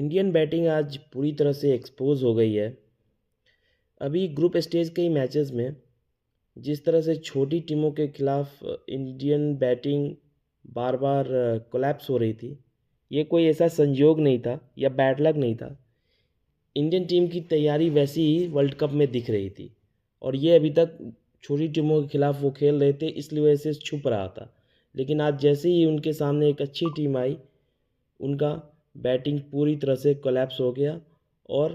Indian batting आज पूरी तरह से एक्सपोज हो गई है। अभी ग्रुप स्टेज के ही मैचेस में जिस तरह से छोटी टीमों के खिलाफ इंडियन बैटिंग बार बार कोलैप्स हो रही थी, ये कोई ऐसा संयोग नहीं था या बैड लक नहीं था। इंडियन टीम की तैयारी वैसी ही वर्ल्ड कप में दिख रही थी और ये अभी तक छोटी टीमों के खिलाफ वो खेल रहे थे, इसलिए वजह से छुप रहा था। लेकिन आज जैसे ही उनके सामने एक अच्छी टीम आई, उनका बैटिंग पूरी तरह से कोलैप्स हो गया और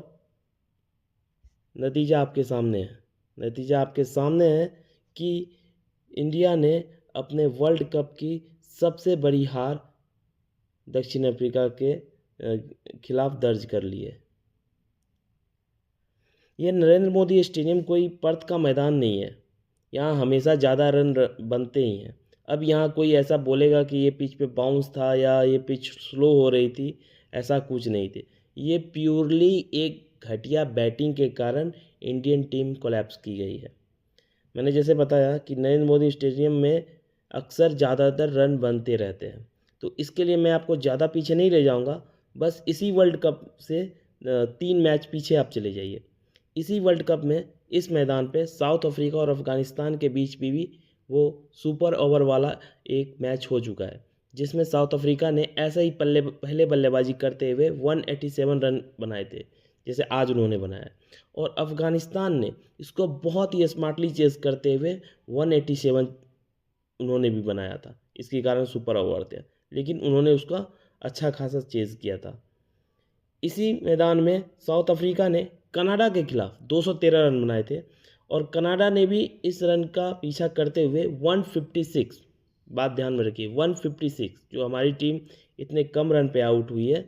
नतीजा आपके सामने है। नतीजा आपके सामने है कि इंडिया ने अपने वर्ल्ड कप की सबसे बड़ी हार दक्षिण अफ्रीका के खिलाफ दर्ज कर ली है। यह नरेंद्र मोदी स्टेडियम कोई पर्थ का मैदान नहीं है। यहाँ हमेशा ज़्यादा रन बनते ही हैं। अब यहाँ कोई ऐसा बोलेगा कि ये पिच पे बाउंस था या ये पिच स्लो हो रही थी, ऐसा कुछ नहीं थे। ये प्योरली एक घटिया बैटिंग के कारण इंडियन टीम कोलैप्स की गई है। मैंने जैसे बताया कि नरेंद्र मोदी स्टेडियम में अक्सर ज़्यादातर रन बनते रहते हैं, तो इसके लिए मैं आपको ज़्यादा पीछे नहीं ले जाऊँगा। बस इसी वर्ल्ड कप से 3 मैच पीछे आप चले जाइए। इसी वर्ल्ड कप में इस मैदान पे साउथ अफ्रीका और अफ़गानिस्तान के बीच भी वो सुपर ओवर वाला एक मैच हो चुका है, जिसमें साउथ अफ्रीका ने ऐसा ही पहले बल्लेबाजी करते हुए 187 रन बनाए थे, जैसे आज उन्होंने बनाया। और अफ़गानिस्तान ने इसको बहुत ही स्मार्टली चेस करते हुए 187 उन्होंने भी बनाया था, इसके कारण सुपर ओवर थे। लेकिन उन्होंने उसका अच्छा खासा चेस किया था। इसी मैदान में साउथ अफ्रीका ने कनाडा के खिलाफ 213 रन बनाए थे और कनाडा ने भी इस रन का पीछा करते हुए 156, बात ध्यान में रखिए 156, जो हमारी टीम इतने कम रन पे आउट हुई है,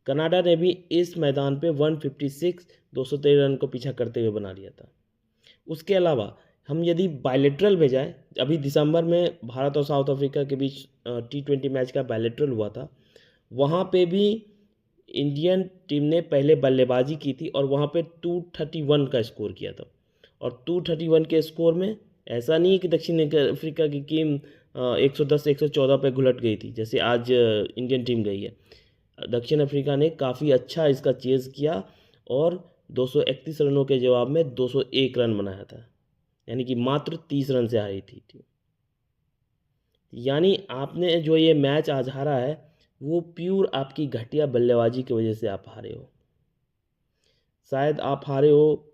कनाडा ने भी इस मैदान पे 156 213 रन को पीछा करते हुए बना लिया था। उसके अलावा हम यदि बायलेटरल में जाएँ, अभी दिसंबर में भारत और साउथ अफ्रीका के बीच T20 मैच का बायलेटरल हुआ था, वहाँ पे भी इंडियन टीम ने पहले बल्लेबाजी की थी और वहाँ पे 231 का स्कोर किया था। और 231 के स्कोर में ऐसा नहीं है कि दक्षिण अफ्रीका की टीम 110 114 पे घुलट गई थी, जैसे आज इंडियन टीम गई है। दक्षिण अफ्रीका ने काफ़ी अच्छा इसका चेज़ किया और 231 रनों के जवाब में 201 रन बनाया था, यानी कि मात्र 30 रन से हारी थी टीम। यानी आपने जो ये मैच आज हारा है, वो प्योर आपकी घटिया बल्लेबाजी की वजह से आप हारे हो। शायद आप हारे हो,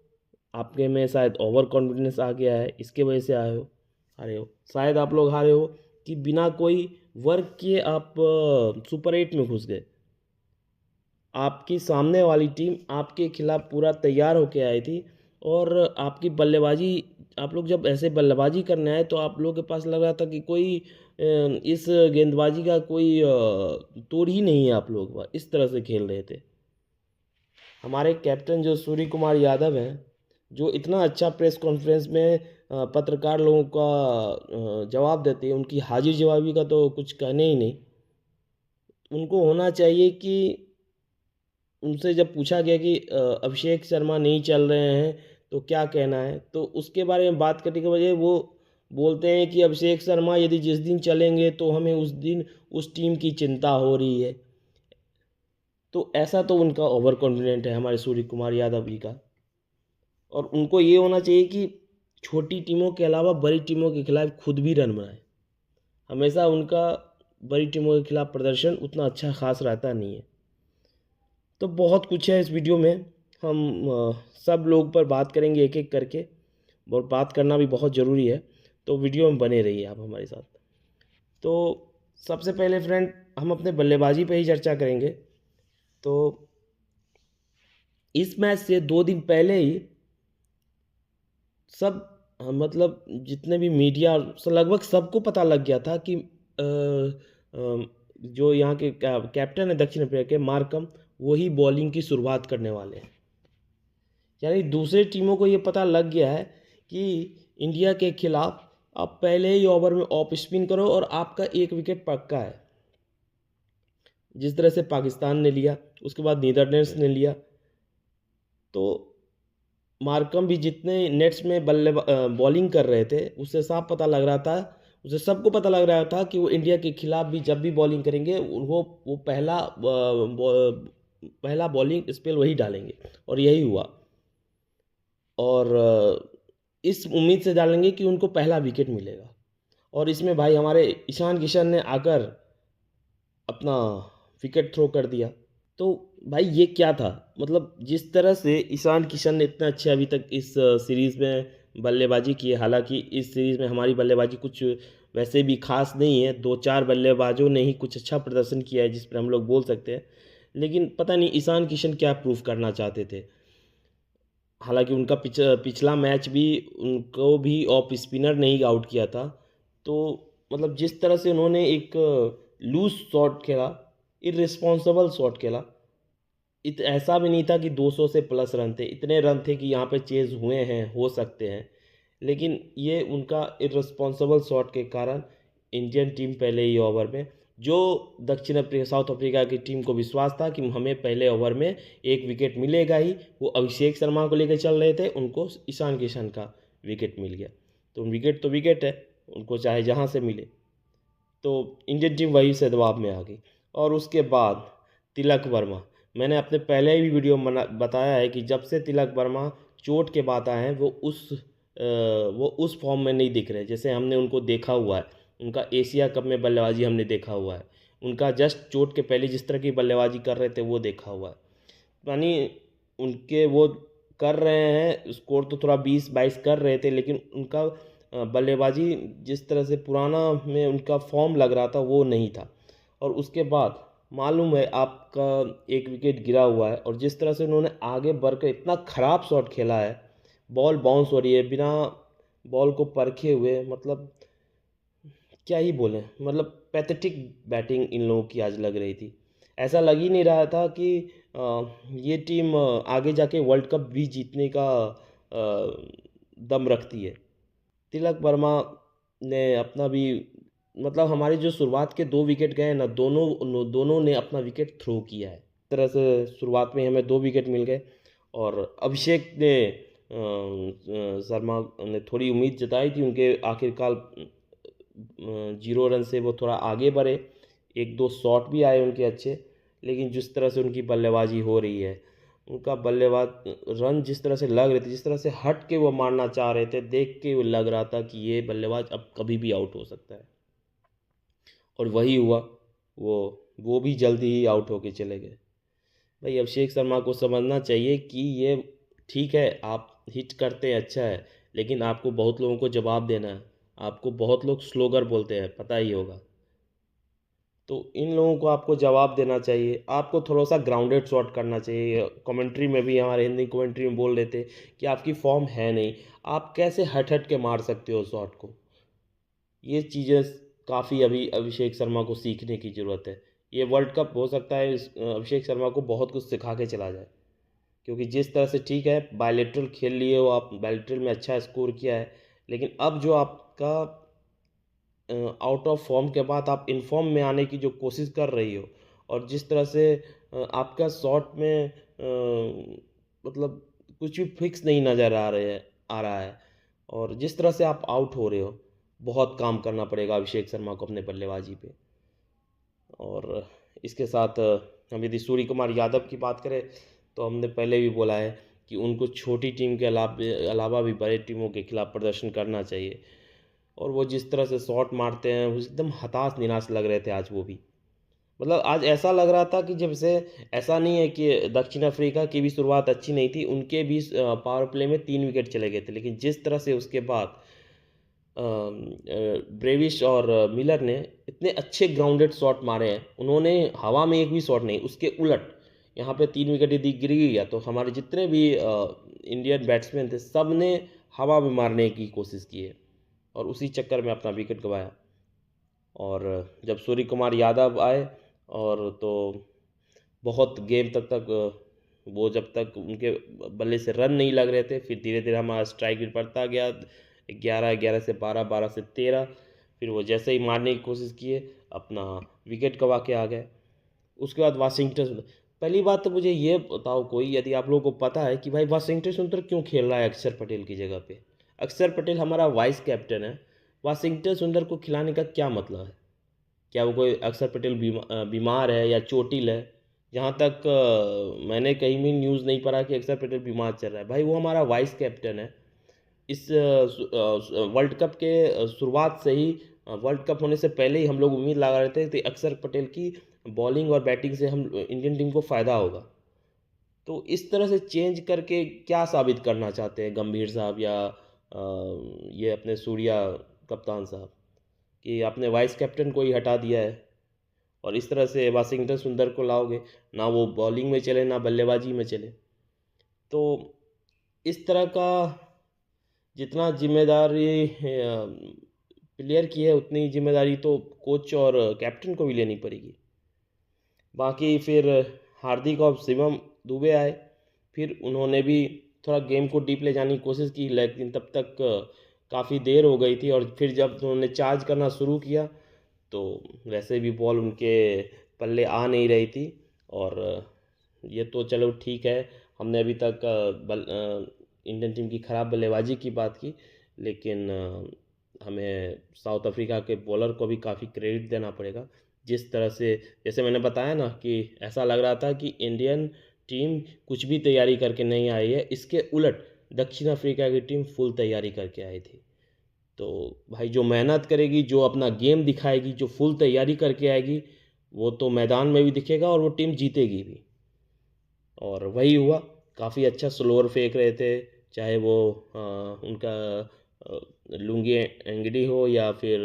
आपके में शायद ओवर कॉन्फिडेंस आ गया है, इसके वजह से हारे हो। शायद आप लोग हारे हो कि बिना कोई वर्क किए आप सुपर 8 में घुस गए। आपकी सामने वाली टीम आपके खिलाफ पूरा तैयार होके आई थी और आपकी बल्लेबाजी, आप लोग जब ऐसे बल्लेबाजी करने आए तो आप लोगों के पास लग रहा था कि कोई इस गेंदबाजी का कोई तोड़ ही नहीं है। आप लोग इस तरह से खेल रहे थे। हमारे कैप्टन जो सूर्य कुमार यादव हैं, जो इतना अच्छा प्रेस कॉन्फ्रेंस में पत्रकार लोगों का जवाब देते हैं, उनकी हाजिर जवाबी का तो कुछ कहने ही नहीं। उनको होना चाहिए कि उनसे जब पूछा गया कि अभिषेक शर्मा नहीं चल रहे हैं तो क्या कहना है, तो उसके बारे में बात करने के बजाय वो बोलते हैं कि अभिषेक शर्मा यदि जिस दिन चलेंगे तो हमें उस दिन उस टीम की चिंता हो रही है। तो ऐसा तो उनका ओवर कॉन्फिडेंट है हमारे सूर्य कुमार यादव जी का। और उनको ये होना चाहिए कि छोटी टीमों के अलावा बड़ी टीमों के खिलाफ खुद भी रन बनाए। हमेशा उनका बड़ी टीमों के खिलाफ प्रदर्शन उतना अच्छा खास रहता नहीं है। तो बहुत कुछ है इस वीडियो में, हम सब लोग पर बात करेंगे एक एक करके, और बात करना भी बहुत ज़रूरी है। तो वीडियो में बने रहिए आप हमारे साथ। तो सबसे पहले फ्रेंड, हम अपने बल्लेबाजी पे ही चर्चा करेंगे। तो इस मैच से 2 दिन पहले ही सब मतलब जितने भी मीडिया लगभग सबको पता लग गया था कि जो यहाँ के कैप्टन है दक्षिण अफ्रीका के मार्कम, वही बॉलिंग की शुरुआत करने वाले हैं। यानी दूसरे टीमों को ये पता लग गया है कि इंडिया के खिलाफ आप पहले ही ओवर में ऑफ स्पिन करो और आपका 1 विकेट पक्का है। जिस तरह से पाकिस्तान ने लिया, उसके बाद नीदरलैंड्स ने लिया, तो मार्कम भी जितने नेट्स में बॉलिंग कर रहे थे, उससे साफ पता लग रहा था, उसे सबको पता लग रहा था कि वो इंडिया के खिलाफ भी जब भी बॉलिंग करेंगे वो पहला पहला बॉलिंग स्पेल वही डालेंगे और यही हुआ। और इस उम्मीद से डालेंगे कि उनको पहला विकेट मिलेगा। और इसमें भाई हमारे ईशान किशन ने आकर अपना विकेट थ्रो कर दिया। तो भाई ये क्या था, मतलब जिस तरह से ईशान किशन ने इतना अच्छे अभी तक इस सीरीज़ में बल्लेबाजी की है, हालांकि इस सीरीज़ में हमारी बल्लेबाजी कुछ वैसे भी खास नहीं है, 2-4 बल्लेबाजों ने ही कुछ अच्छा प्रदर्शन किया है जिस पर हम लोग बोल सकते हैं। लेकिन पता नहीं ईशान किशन क्या प्रूव करना चाहते थे। हालांकि उनका पिछला मैच भी उनको भी ऑफ स्पिनर ने ही आउट किया था। तो मतलब जिस तरह से उन्होंने एक लूज शॉट खेला, इररिस्पॉन्सिबल शॉट खेला, ऐसा भी नहीं था कि 200 से प्लस रन थे, इतने रन थे कि यहाँ पे चेज़ हुए हैं, हो सकते हैं। लेकिन ये उनका इररिस्पॉन्सिबल शॉट के कारण इंडियन टीम पहले ही ओवर में, जो दक्षिण अफ्रीका साउथ अफ्रीका की टीम को विश्वास था कि हमें पहले ओवर में एक विकेट मिलेगा ही, वो अभिषेक शर्मा को लेकर चल रहे थे, उनको ईशान किशन का विकेट मिल गया। तो विकेट है, उनको चाहे जहाँ से मिले। तो इंडियन टीम वहीं से दबाव में आ गई। और उसके बाद तिलक वर्मा, मैंने अपने पहले भी वीडियो में बताया है कि जब से तिलक वर्मा चोट के बाद आए हैं वो उस फॉर्म में नहीं दिख रहे जैसे हमने उनको देखा हुआ है। उनका एशिया कप में बल्लेबाजी हमने देखा हुआ है, उनका जस्ट चोट के पहले जिस तरह की बल्लेबाजी कर रहे थे वो देखा हुआ है। यानी उनके वो कर रहे हैं स्कोर तो थोड़ा 20-22 कर रहे थे, लेकिन उनका बल्लेबाजी जिस तरह से पुराना में उनका फॉर्म लग रहा था वो नहीं था। और उसके बाद मालूम है आपका एक विकेट गिरा हुआ है, और जिस तरह से उन्होंने आगे बढ़कर इतना ख़राब शॉट खेला है, बॉल बाउंस हो रही है बिना बॉल को परखे हुए, मतलब क्या ही बोलें, मतलब पैथेटिक बैटिंग इन लोगों की आज लग रही थी। ऐसा लग ही नहीं रहा था कि ये टीम आगे जाके वर्ल्ड कप भी जीतने का दम रखती है। तिलक वर्मा ने अपना भी, मतलब हमारी जो शुरुआत के 2 विकेट गए ना, दोनों ने अपना विकेट थ्रो किया है। इस तरह से शुरुआत में हमें 2 विकेट मिल गए, और अभिषेक ने शर्मा ने थोड़ी उम्मीद जताई थी, उनके आखिरकार 0 रन से वो थोड़ा आगे बढ़े, 1-2 शॉट भी आए उनके अच्छे। लेकिन जिस तरह से उनकी बल्लेबाजी हो रही है, उनका बल्लेबाज रन जिस तरह से लग रहे थे, जिस तरह से हट के वो मारना चाह रहे थे, देख के वो लग रहा था कि ये बल्लेबाज अब कभी भी आउट हो सकता है। और वही हुआ, वो भी जल्दी ही आउट होके चले गए। भाई अभिषेक शर्मा को समझना चाहिए कि ये ठीक है, आप हिट करते हैं अच्छा है, लेकिन आपको बहुत लोगों को जवाब देना है। आपको बहुत लोग स्लोगर बोलते हैं, पता ही होगा। तो इन लोगों को आपको जवाब देना चाहिए, आपको थोड़ा सा ग्राउंडेड शॉट करना चाहिए। कमेंट्री में भी, हमारे हिंदी कमेंट्री में बोल रहे थे कि आपकी फॉर्म है नहीं, आप कैसे हट हट के मार सकते हो शॉट को। ये चीज़ें काफ़ी अभी अभिषेक शर्मा को सीखने की ज़रूरत है। ये वर्ल्ड कप हो सकता है अभिषेक शर्मा को बहुत कुछ सिखा के चला जाए, क्योंकि जिस तरह से ठीक है बायलैटरल खेल लिए हो आप, बायलैटरल में अच्छा स्कोर किया है, लेकिन अब जो आपका आउट ऑफ फॉर्म के बाद आप इन फॉर्म में आने की जो कोशिश कर रही हो, और जिस तरह से आपका शॉट में मतलब कुछ भी फिक्स नहीं नज़र आ रहा है, और जिस तरह से आप आउट हो रहे हो, बहुत काम करना पड़ेगा अभिषेक शर्मा को अपने बल्लेबाजी पे। और इसके साथ हम यदि सूर्य कुमार यादव की बात करें, तो हमने पहले भी बोला है कि उनको छोटी टीम के अलावा भी बड़े टीमों के खिलाफ प्रदर्शन करना चाहिए। और वो जिस तरह से शॉट मारते हैं, वो एकदम हताश निराश लग रहे थे आज वो भी। मतलब आज ऐसा लग रहा था कि जब से, ऐसा नहीं है कि दक्षिण अफ्रीका की भी शुरुआत अच्छी नहीं थी, उनके भी पावर प्ले में 3 विकेट चले गए थे, लेकिन जिस तरह से उसके बाद ब्रेविश और मिलर ने इतने अच्छे ग्राउंडेड शॉट मारे हैं, उन्होंने हवा में एक भी शॉट नहीं, उसके उलट यहाँ पे 3 विकेट यदि गिर गया तो हमारे जितने भी इंडियन बैट्समैन थे, सब ने हवा में मारने की कोशिश की है, और उसी चक्कर में अपना विकेट गंवाया। और जब सूर्य कुमार यादव आए, और तो बहुत गेम तक वो जब तक उनके बल्ले से रन नहीं लग रहे थे, फिर धीरे धीरे हमारा स्ट्राइक रेट बढ़ता गया, 11 से 12, 12 से 13। फिर वो जैसे ही मारने की कोशिश किए, अपना विकेट गंवा के आ गए। उसके बाद वाशिंगटन, पहली बात तो मुझे ये बताओ कोई, यदि आप लोगों को पता है कि भाई वाशिंगटन सुंदर क्यों खेल रहा है अक्षर पटेल की जगह पे। अक्षर पटेल हमारा वाइस कैप्टन है, वाशिंगटन सुंदर को खिलाने का क्या मतलब है? क्या वो कोई, अक्षर पटेल बीमार है या चोटिल है? जहाँ तक मैंने कहीं भी न्यूज़ नहीं पढ़ा कि अक्षर पटेल बीमार चल रहा है। भाई वो हमारा वाइस कैप्टन है। इस वर्ल्ड कप के शुरुआत से ही, वर्ल्ड कप होने से पहले ही हम लोग उम्मीद लगा रहे थे कि अक्षर पटेल की बॉलिंग और बैटिंग से हम इंडियन टीम को फ़ायदा होगा। तो इस तरह से चेंज करके क्या साबित करना चाहते हैं गंभीर साहब या ये अपने सूर्या कप्तान साहब, कि आपने वाइस कैप्टन को ही हटा दिया है और इस तरह से वाशिंगटन सुंदर को लाओगे, ना वो बॉलिंग में चले ना बल्लेबाजी में चले। तो इस तरह का जितना जिम्मेदारी प्लेयर की है उतनी जिम्मेदारी तो कोच और कैप्टन को भी लेनी पड़ेगी। बाकी फिर हार्दिक और शिवम दुबे आए, फिर उन्होंने भी थोड़ा गेम को डीप ले जाने की कोशिश की, लेकिन तब तक काफ़ी देर हो गई थी और फिर जब उन्होंने चार्ज करना शुरू किया तो वैसे भी बॉल उनके पल्ले आ नहीं रही थी। और ये तो चलो ठीक है, हमने अभी तक इंडियन टीम की ख़राब बल्लेबाजी की बात की, लेकिन हमें साउथ अफ्रीका के बॉलर को भी काफ़ी क्रेडिट देना पड़ेगा। जिस तरह से, जैसे मैंने बताया ना कि ऐसा लग रहा था कि इंडियन टीम कुछ भी तैयारी करके नहीं आई है, इसके उलट दक्षिण अफ्रीका की टीम फुल तैयारी करके आई थी। तो भाई जो मेहनत करेगी, जो अपना गेम दिखाएगी, जो फुल तैयारी करके आएगी, वो तो मैदान में भी दिखेगा और वो टीम जीतेगी भी। और वही हुआ, काफ़ी अच्छा स्लोअर फेंक रहे थे, चाहे वो उनका लुंगी एंगडी हो या फिर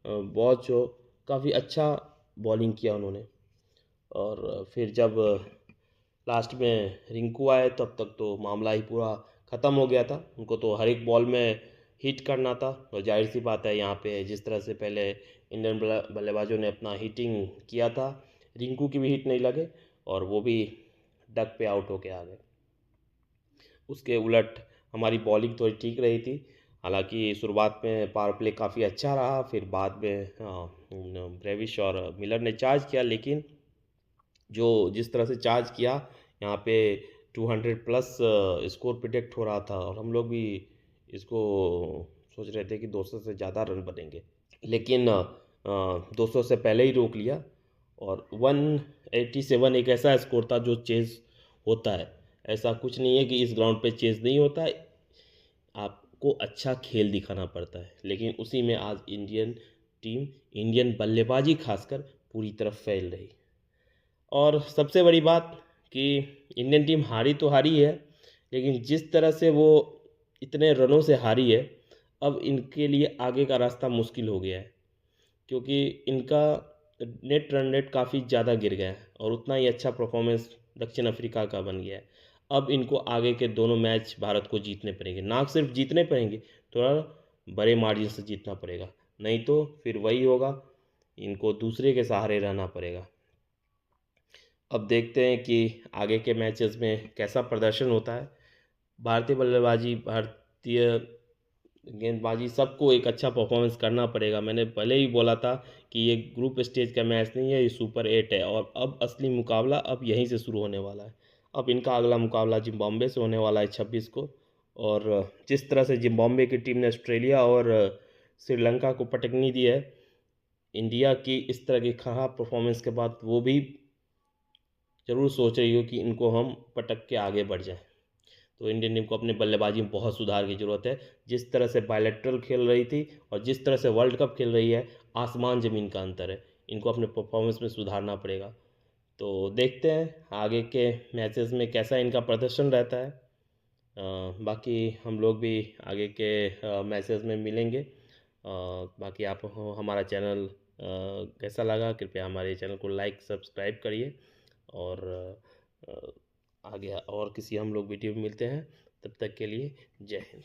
बॉच हो, काफ़ी अच्छा बॉलिंग किया उन्होंने। और फिर जब लास्ट में रिंकू आए तब तक तो मामला ही पूरा ख़त्म हो गया था। उनको तो हर एक बॉल में हिट करना था और जाहिर सी बात है यहाँ पे जिस तरह से पहले इंडियन बल्लेबाजों ने अपना हिटिंग किया था, रिंकू की भी हिट नहीं लगे और वो भी डक पे आउट होके आ गए। उसके उलट हमारी बॉलिंग थोड़ी ठीक रही थी, हालांकि शुरुआत में पावर प्ले काफ़ी अच्छा रहा, फिर बाद में ब्रेविश और मिलर ने चार्ज किया, लेकिन जो जिस तरह से चार्ज किया यहाँ पे 200 प्लस स्कोर प्रिडिक्ट हो रहा था और हम लोग भी इसको सोच रहे थे कि 200 से ज़्यादा रन बनेंगे, लेकिन 200 से पहले ही रोक लिया। और 187 एक ऐसा स्कोर था जो चेज़ होता है। ऐसा कुछ नहीं है कि इस ग्राउंड पे चेज़ नहीं होता है, आपको अच्छा खेल दिखाना पड़ता है, लेकिन उसी में आज इंडियन टीम, इंडियन बल्लेबाजी खासकर पूरी तरफ फैल रही। और सबसे बड़ी बात कि इंडियन टीम हारी तो हारी है, लेकिन जिस तरह से वो इतने रनों से हारी है, अब इनके लिए आगे का रास्ता मुश्किल हो गया है, क्योंकि इनका नेट रन रेट काफ़ी ज़्यादा गिर गया है और उतना ही अच्छा परफॉर्मेंस दक्षिण अफ्रीका का बन गया है। अब इनको आगे के दोनों मैच भारत को जीतने पड़ेंगे, ना सिर्फ जीतने पड़ेंगे, थोड़ा बड़े मार्जिन से जीतना पड़ेगा, नहीं तो फिर वही होगा, इनको दूसरे के सहारे रहना पड़ेगा। अब देखते हैं कि आगे के मैचेस में कैसा प्रदर्शन होता है। भारतीय बल्लेबाजी, भारतीय गेंदबाजी, सबको एक अच्छा परफॉर्मेंस करना पड़ेगा। मैंने पहले ही बोला था कि ये ग्रुप स्टेज का मैच नहीं है, ये सुपर 8 है और अब असली मुकाबला अब यहीं से शुरू होने वाला है। अब इनका अगला मुकाबला जिम्बाब्वे से होने वाला है 26 को। और जिस तरह से जिम्बाब्वे की टीम ने ऑस्ट्रेलिया और श्रीलंका को पटकनी दी है, इंडिया की इस तरह की खराब परफॉर्मेंस के बाद वो भी ज़रूर सोच रही हो कि इनको हम पटक के आगे बढ़ जाएं। तो इंडियन टीम को अपने बल्लेबाजी में बहुत सुधार की ज़रूरत है। जिस तरह से बायलैटरल खेल रही थी और जिस तरह से वर्ल्ड कप खेल रही है, आसमान ज़मीन का अंतर है। इनको अपने परफॉर्मेंस में सुधारना पड़ेगा। तो देखते हैं आगे के मैचेस में कैसा इनका प्रदर्शन रहता है। बाकी हम लोग भी आगे के मैचेस में मिलेंगे। बाकी आप हमारा चैनल कैसा लगा, कृपया हमारे चैनल को लाइक सब्सक्राइब करिए और आगे और किसी हम लोग वीडियो में मिलते हैं। तब तक के लिए जय हिंद।